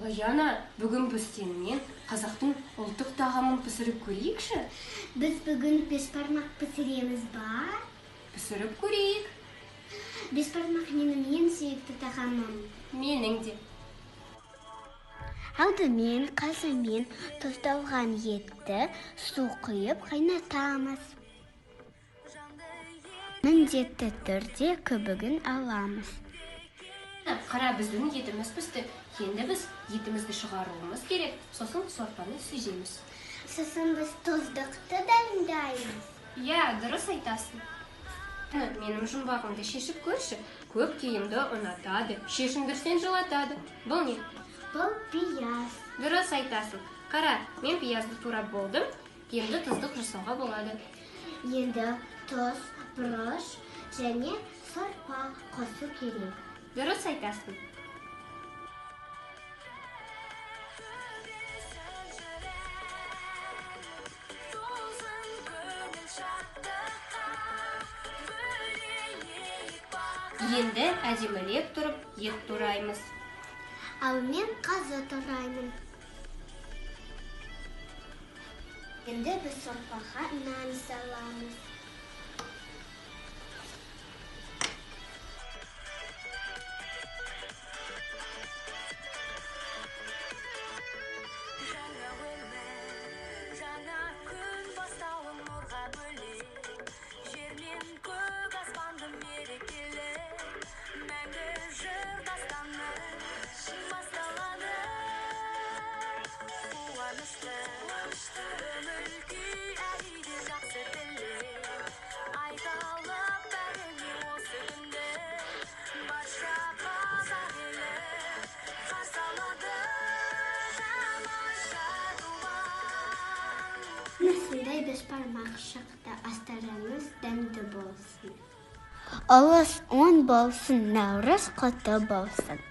Баяна, бүгін біз сенімен қазақтың ұлттық тағамын пісіріп көрейікші? Біз бүгін бешбармақ пісіреміз ба? Пісіріп көрейік. Бешбармақ менің ең сүйікті тағамым. Менің де. Алдымен қазанмен тұздалған етті су құйып қайнатамыз. Міндетті түрде көбігін аламыз. Қара, біздің етіміз пісті. Енді біз етімізді шығаруымыз керек. Сосын сорпаны сүземіз. Сосын біз тұздықты дайындаймыз. Я, дұрыс айтасың. Менің жұмбағымды шешіп көрші. Көп киімді ұнатады, шешіндірсен жылатады. Бұл не? Бұл пияз. Дұрыс айтасың. Қара, мен пиязды турап болдым. Енді тұздық жасауға болады. Енді тұз, бұрыш және сорпа қосу керек. Дұрыс айтасың. Енді әдемілеп тұрып ет тураймыз. Ал мен қазы тураймын. Енді біз сорпаға нан саламыз. Насындай бешбармақ шықты, астарыңыз дәмді болсын. Ұлыс он болсын, наурыз құтты болсын.